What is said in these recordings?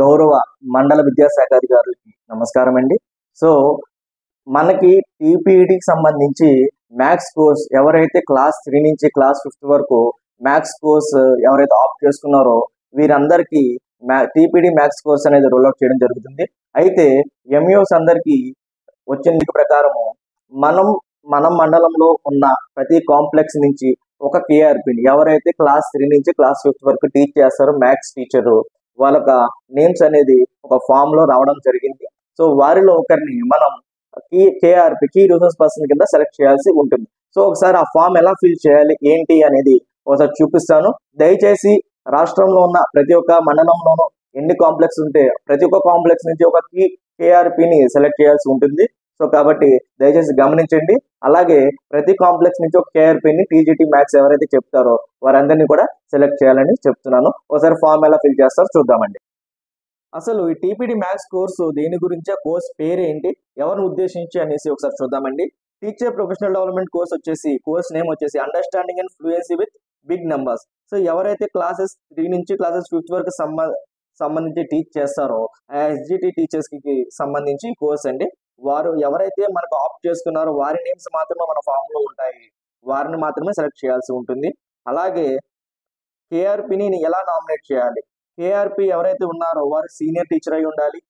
గౌరవ మండల విద్యాశాఖ అధికారులకి నమస్కారం అండి. సో మనకి టీపీఈటీకి సంబంధించి మ్యాథ్స్ కోర్స్ ఎవరైతే క్లాస్ 3 నుంచి క్లాస్ 5 వరకు మ్యాథ్స్ కోర్స్ ఎవరైతే ఆప్ట్ చేసుకున్నారో వీరందరికీ టీపీడీ మ్యాథ్స్ కోర్స్ అనేది రోల్ అవుట్ చేయడం జరుగుతుంది. అయితే ఎంఈఓస్ అందరికీ వచ్చిన లింక్ ప్రకారము మనం మన మండలంలో ఉన్న ప్రతి కాంప్లెక్స్ నుంచి ఒక కేఆర్పిని ఎవరైతే క్లాస్ 3 నుంచి క్లాస్ 5 వరకు టీచ్ చేస్తారో మ్యాథ్స్ టీచరు వాళ్ళ నేమ్స్ అనేది ఒక ఫామ్ లో రావడం జరిగింది. సో వారిలో ఒకరిని మనం కేఆర్పి కీ రిసోర్స్ పర్సన్ కింద సెలెక్ట్ చేయాల్సి ఉంటుంది. సో ఒకసారి ఆ ఫామ్ ఎలా ఫిల్ చేయాలి ఏంటి అనేది ఒకసారి చూపిస్తాను. దయచేసి రాష్ట్రంలో ఉన్న ప్రతి ఒక్క మండలంలోనూ ఎన్ని కాంప్లెక్స్ ఉంటే ప్రతి ఒక్క కాంప్లెక్స్ నుంచి ఒక కేఆర్పిని సెలెక్ట్ చేయాల్సి ఉంటుంది. సో కాబట్టి దయచేసి గమనించండి. అలాగే ప్రతి కాంప్లెక్స్ నుంచి ఒక కేఆర్పిని టీజీటీ మ్యాథ్స్ ఎవరైతే చెప్తారో వారందరినీ కూడా సెలెక్ట్ చేయాలని చెప్తున్నాను. ఒకసారి ఫామ్ ఎలా ఫిల్ చేస్తారో చూద్దామండి. అసలు ఈ టీపీడీ మ్యాథ్స్ కోర్సు దేని గురించి, ఆ కోర్స్ పేరు ఏంటి, ఎవరిని ఉద్దేశించి అనేసి ఒకసారి చూద్దామండి. Teacher professional development course name వచ్చేసి understanding and fluency with big numbers. So ఎవరైతే క్లాసెస్ 3 నుంచి క్లాసెస్ 5 వరకు సంబంధించి టీచ్ చేస్తారో ఆ ఎస్జిటి టీచర్స్ కి సంబంధించి కోర్స్ అండి. వారు ఎవరైతే మనకు ఆప్ట్ చేసుకున్నారో వారి నేమ్స్ మాత్రమే మన ఫామ్ లో ఉంటాయి, వారిని మాత్రమే సెలెక్ట్ చేయాల్సి ఉంటుంది. అలాగే కేఆర్పిని ఎలా నామినేట్ చేయాలి, కేఆర్పి ఎవరైతే ఉన్నారో వారు సీనియర్ టీచర్ అయి ఉండాలి.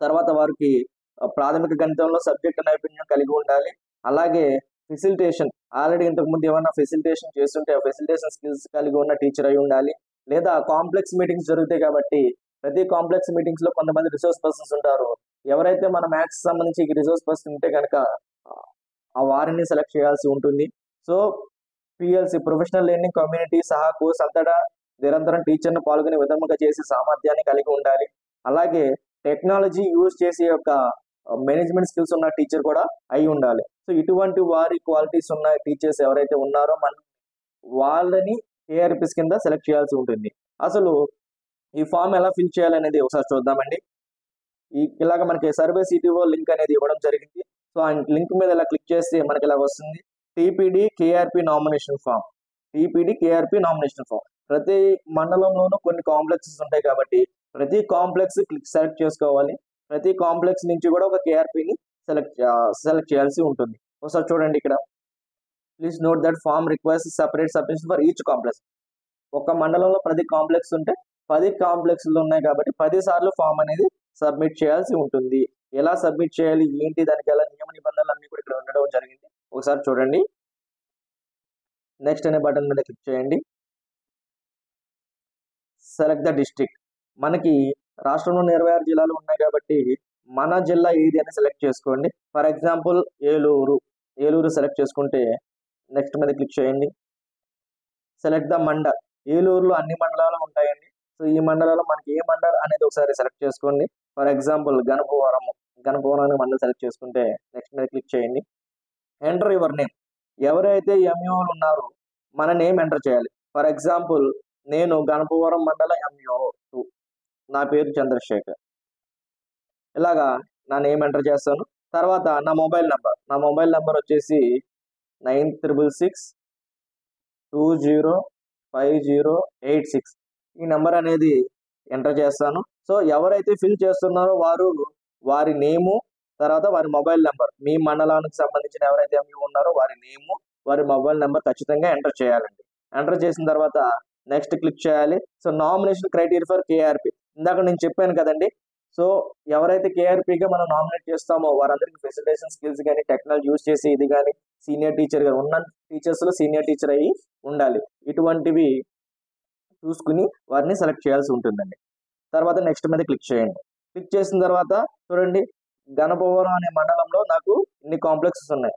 తర్వాత వారికి ప్రాథమిక గణితంలో సబ్జెక్ట్ నైపుణ్యం కలిగి ఉండాలి. అలాగే ఫెసిలిటేషన్ ఆల్రెడీ ఇంతకు ముందు ఏమైనా ఫెసిలిటేషన్ చేస్తుంటే ఆ ఫెసిలిటేషన్ స్కిల్స్ కలిగి ఉన్న టీచర్ అయి ఉండాలి. లేదా కాంప్లెక్స్ మీటింగ్స్ జరుగుతాయి కాబట్టి ప్రతి కాంప్లెక్స్ మీటింగ్స్ లో కొంతమంది రిసోర్స్ పర్సన్స్ ఉంటారు. ఎవరైతే మన మ్యాథ్స్ సంబంధించి రిసోర్స్ పర్సన్ ఉంటే కనుక ఆ వారిని సెలెక్ట్ చేయాల్సి ఉంటుంది. So PLC professional learning community సహా కోర్స్ అంతటా నిరంతరం టీచర్ను పాల్గొనే విధముగా చేసే సామర్థ్యాన్ని కలిగి ఉండాలి. అలాగే టెక్నాలజీ యూజ్ చేసే యొక్క మేనేజ్మెంట్ స్కిల్స్ ఉన్న టీచర్ కూడా అయి ఉండాలి. సో ఇటువంటి వారి క్వాలిటీస్ ఉన్న టీచర్స్ ఎవరైతే ఉన్నారో వాళ్ళని కేఆర్పిస్ కింద సెలెక్ట్ చేయాల్సి ఉంటుంది. అసలు ఈ ఫామ్ ఎలా ఫిల్ చేయాలనేది ఒకసారి చూద్దామండి. ఇలాగ మనకి సర్వే సిటీఓ లింక్ అనేది ఇవ్వడం జరిగింది. సో ఆ లింక్ మీద ఇలా క్లిక్ చేస్తే మనకి ఇలా వస్తుంది TPD KRP nomination form. TPD KRP nomination form. ప్రతి మండలంలోనూ కొన్ని కాంప్లెక్సెస్ ఉంటాయి కాబట్టి ప్రతి కాంప్లెక్స్ సెలెక్ట్ చేసుకోవాలి. ప్రతి కాంప్లెక్స్ నుంచి కూడా ఒక కేఆర్పిని సెలెక్ట్ చేయాల్సి ఉంటుంది. ఒకసారి చూడండి ఇక్కడ, please note that form request separate submission for each complex. ఒక మండలంలో 10 కాంప్లెక్స్ ఉంటే 10 కాంప్లెక్స్లు ఉన్నాయి కాబట్టి 10 సార్లు ఫామ్ అనేది సబ్మిట్ చేయాల్సి ఉంటుంది. ఎలా సబ్మిట్ చేయాలి ఏంటి, దానికి ఎలా నియమ నిబంధనలు అన్ని కూడా ఇక్కడ ఉండడం జరిగింది. ఒకసారి చూడండి. నెక్స్ట్ అనే బటన్ మీద క్లిక్ చేయండి. Select the district. మనకి రాష్ట్రంలో 26 జిల్లాలు ఉన్నాయి కాబట్టి మన జిల్లా ఏది అని సెలెక్ట్ చేసుకోండి. ఫర్ ఎగ్జాంపుల్ ఏలూరు సెలెక్ట్ చేసుకుంటే నెక్స్ట్ మీద క్లిక్ చేయండి. Select the mandal. ఏలూరులో అన్ని మండలాలు ఉంటాయండి. సో ఈ మండలంలో మనకి ఏ మండల్ అనేది ఒకసారి సెలెక్ట్ చేసుకోండి. For example Ganapavaram mandal select చేసుకుంటే నెక్స్ట్ మీద క్లిక్ చేయండి. Enter your name. ఎవరైతే ఎంఈఓలు ఉన్నారో మన నేమ్ ఎంటర్ చేయాలి. ఫర్ ఎగ్జాంపుల్ నేను గణపవరం మండల ఎంఈఓ 2, నా పేరు చంద్రశేఖర్. ఇలాగా నా నేమ్ ఎంటర్ చేస్తాను. తర్వాత నా మొబైల్ నెంబర్ వచ్చేసి 9666205086. ఈ నెంబర్ అనేది ఎంటర్ చేస్తాను. సో ఎవరైతే ఫిల్ చేస్తున్నారో వారి నేము, తర్వాత వారి మొబైల్ నెంబర్, మీ మండలానికి సంబంధించిన ఎవరైతే ఎంఈఓ ఉన్నారో వారి నేము, వారి మొబైల్ నెంబర్ ఖచ్చితంగా ఎంటర్ చేయాలండి. ఎంటర్ చేసిన తర్వాత నెక్స్ట్ క్లిక్ చేయాలి. So nomination criteria for KRP. ఇందాక నేను చెప్పాను కదండి. సో ఎవరైతే కేఆర్పిగా మనం నామినేట్ చేస్తామో వారందరికీ ఫెసిలిటేషన్ స్కిల్స్ కానీ టెక్నాలజీ యూజ్ చేసి ఇది కానీ సీనియర్ టీచర్ గారు ఉన్న టీచర్స్ లో సీనియర్ టీచర్ అయ్యి ఉండాలి. ఇటువంటివి చూసుకుని వారిని సెలెక్ట్ చేయాల్సి ఉంటుందండి. తర్వాత నెక్స్ట్ మీద క్లిక్ చేయండి. క్లిక్ చేసిన తర్వాత చూడండి, గణపవరం అనే మండలంలో నాకు ఇన్ని కాంప్లెక్సెస్ ఉన్నాయి.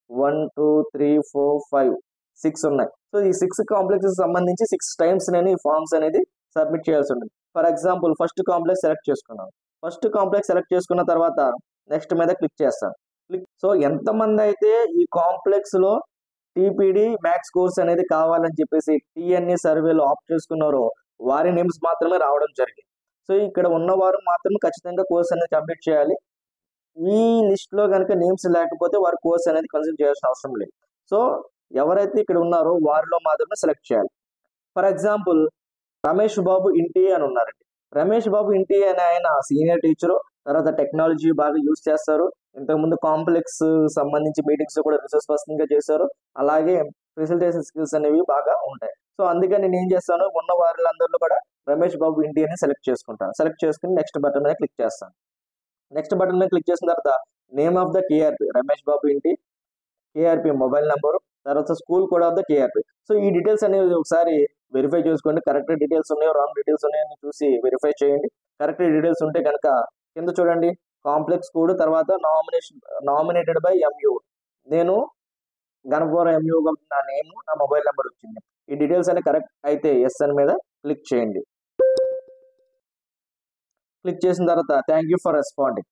1 2 3 4 5 6 ఉన్నాయి. సో ఈ 6 కాంప్లెక్సెస్ సంబంధించి 6 టైమ్స్ నేను ఈ ఫామ్స్ అనేది సబ్మిట్ చేయాల్సి ఉంటుంది. For example first complex select చేసుకున్నాను. ఫస్ట్ కాంప్లెక్స్ సెలెక్ట్ చేసుకున్న తర్వాత నెక్స్ట్ మీద క్లిక్ చేస్తాను. సో ఎంతమంది అయితే ఈ కాంప్లెక్స్ లో టీపీడీ మ్యాథ్స్ కోర్స్ అనేది కావాలని చెప్పేసి టీఎన్ఈ సర్వేలో ఆప్ట్ చేసుకున్నారో వారి నేమ్స్ మాత్రమే రావడం జరిగింది. సో ఇక్కడ ఉన్నవారు మాత్రం ఖచ్చితంగా కోర్స్ అనేది కంప్లీట్ చేయాలి. ఈ లిస్ట్ లో కనుక నేమ్స్ లేకపోతే వారు కోర్స్ అనేది కన్సిడర్ చేయాల్సిన అవసరం లేదు. సో ఎవరైతే ఇక్కడ ఉన్నారో వారిలో మాత్రమే సెలెక్ట్ చేయాలి. ఫర్ ఎగ్జాంపుల్ రమేష్ బాబు ఇంటి అని ఉన్నారండి. రమేష్ బాబు ఇంటి అనే ఆయన సీనియర్ టీచరు, తర్వాత టెక్నాలజీ బాగా యూజ్ చేస్తారు. ఇంతకుముందు కాంప్లెక్స్ సంబంధించి మీటింగ్స్ కూడా రిసోర్స్ పర్సన్ గా చేశారు. అలాగే ఫెసిలిటేషన్ స్కిల్స్ అనేవి బాగా ఉంటాయి. సో అందుకని నేను ఏం చేస్తాను, ఉన్న వారిలందరిలో కూడా రమేష్ బాబు ఇంటి అని సెలెక్ట్ చేసుకుంటాను. సెలెక్ట్ చేసుకుని నెక్స్ట్ బటన్ మీద క్లిక్ చేస్తాను. నెక్స్ట్ బటన్ మీద క్లిక్ చేసిన తర్వాత name of the KRP Ramesh Babu ఇంటి, కేఆర్పి మొబైల్ నెంబరు, తర్వాత school code of the KRP. So ఈ డీటెయిల్స్ అనేవి ఒకసారి వెరిఫై చేసుకోండి. కరెక్ట్ డీటెయిల్స్ ఉన్నాయో రాంగ్ డీటెయిల్స్ ఉన్నాయో చూసి వెరిఫై చేయండి. కరెక్ట్ డీటెయిల్స్ ఉంటే కనుక కింద చూడండి కాంప్లెక్స్ కోడ్, తర్వాత నామినేటెడ్ బై ఎంయూ. నేను గణపురం ఎంయూ నా నేమ్, నా మొబైల్ నెంబర్ వచ్చింది. ఈ డీటెయిల్స్ అన్ని కరెక్ట్ అయితే ఎస్ అని మీద క్లిక్ చేయండి. క్లిక్ చేసిన తర్వాత థ్యాంక్ యూ ఫర్ రెస్పాండింగ్.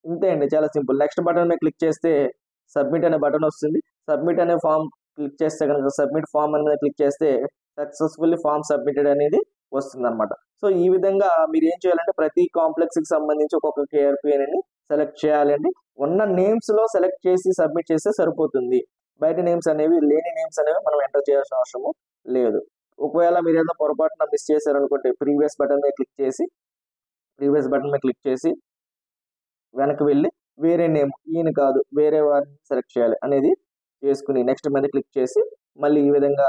ఇంతే అండి, చాలా సింపుల్. నెక్స్ట్ బటన్ మీద క్లిక్ చేస్తే సబ్మిట్ అనే బటన్ వస్తుంది. సబ్మిట్ అనే ఫామ్ క్లిక్ చేస్తే కనుక సబ్మిట్ ఫామ్ మీద క్లిక్ చేస్తే సక్సెస్ఫుల్లీ ఫామ్ సబ్మిటెడ్ అనేది వస్తుంది అనమాట. సో ఈ విధంగా మీరు ఏం చేయాలంటే ప్రతి కాంప్లెక్స్ కి సంబంధించి ఒక్కొక్క కేఆర్పి అనేది సెలెక్ట్ చేయాలండి. ఉన్న నేమ్స్ లో సెలెక్ట్ చేసి సబ్మిట్ చేస్తే సరిపోతుంది. బయట నేమ్స్ అనేవి, లేని నేమ్స్ అనేవి మనం ఎంటర్ చేయాల్సిన అవసరం లేదు. ఒకవేళ మీరు ఏదైనా పొరపాటున మిస్ చేశారనుకుంటే ప్రీవియస్ బటన్ మీద క్లిక్ చేసి వెనక్కి వెళ్ళి వేరే నేమ్, ఈయన కాదు వేరే వారిని సెలెక్ట్ చేయాలి అనేది చేసుకుని నెక్స్ట్ మీద క్లిక్ చేసి మళ్ళీ ఈ విధంగా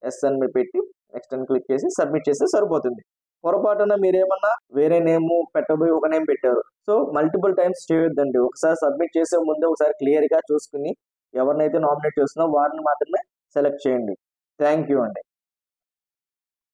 ఎస్ అని పెట్టి నెక్స్ట్ అని క్లిక్ చేసి సబ్మిట్ చేస్తే సరిపోతుంది. పొరపాటున మీరేమన్నా వేరే నేమ్ పెట్టబోయి ఒక నేమ్ పెట్టారు. సో మల్టిపుల్ టైమ్స్ చేయొద్దండి. ఒకసారి సబ్మిట్ చేసే ముందే ఒకసారి క్లియర్ గా చూసుకుని ఎవరినైతే నామినేట్ చేస్తున్నారో వారిని మాత్రమే సెలెక్ట్ చేయండి. థ్యాంక్ యూ అండి.